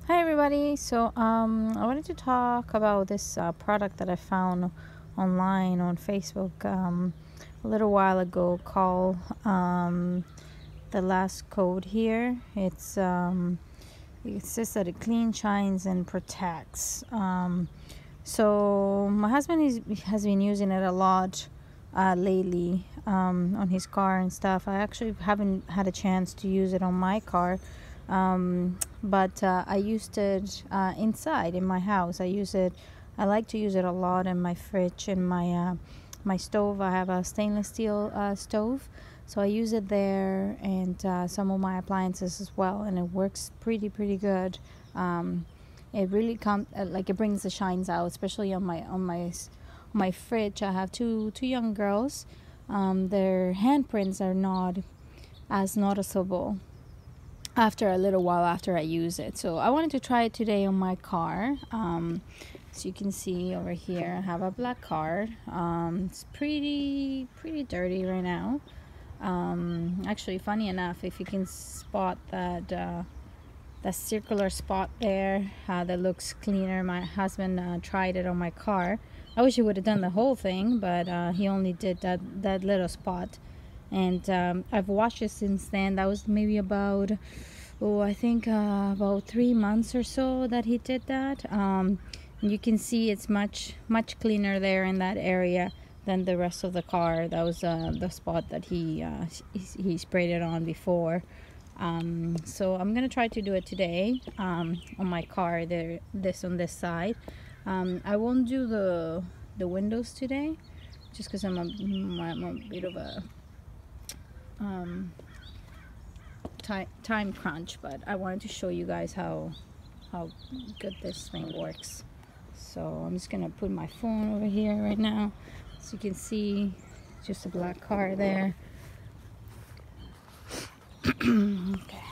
Hi everybody. I wanted to talk about this product that I found online on Facebook a little while ago called the last code here. It says that it cleans, shines, and protects. So my husband has been using it a lot lately on his car and stuff. I actually haven't had a chance to use it on my car. But I used it inside in my house. I like to use it a lot in my fridge and my stove. I have a stainless steel stove, so I use it there and some of my appliances as well, and it works pretty good. It really it brings the shines out, especially on my fridge. I have two young girls. Their handprints are not as noticeable after a little while after I use it. So I wanted to try it today on my car. So you can see over here I have a black car. It's pretty dirty right now. Actually, funny enough, if you can spot that circular spot there that looks cleaner, my husband tried it on my car. I wish he would have done the whole thing, but he only did that little spot. And I've washed it since then. That was maybe about I think about 3 months or so that he did that. You can see it's much cleaner there in that area than the rest of the car. That was the spot that he sprayed it on before. So I'm gonna try to do it today on my car there, on this side. I won't do the windows today just because I'm a bit of a time crunch, but I wanted to show you guys how good this thing works. So I'm just gonna put my phone over here right now so you can see just a black car there. Okay.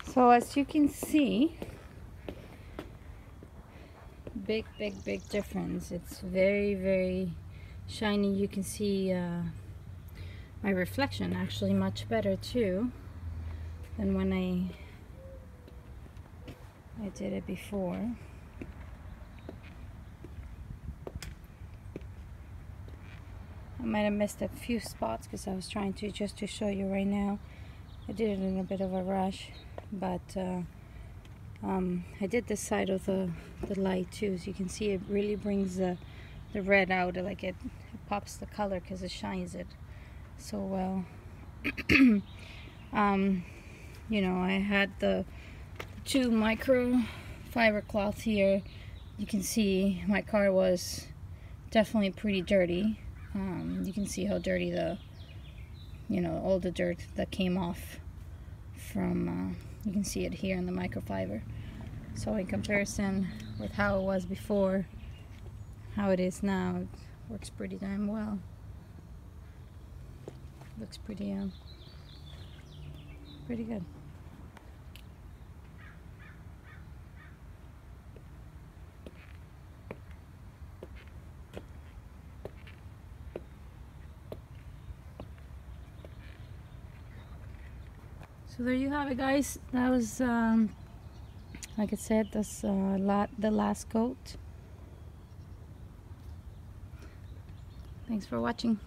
So as you can see, big difference. It's very shiny. You can see my reflection actually much better too than when I did it before. I might have missed a few spots because I was trying to just to show you right now. I did it in a bit of a rush, but I did this side of the light too, so you can see it really brings the red out. Like it pops the color because it shines it so well. You know, I had the 2 microfiber cloth here. You can see my car was definitely pretty dirty. You can see how dirty all the dirt that came off from you can see it here in the microfiber. So in comparison with how it was before, how it is now, it works pretty damn well. Looks pretty good. So there you have it, guys. That was like I said, that's the last coat. Thanks for watching.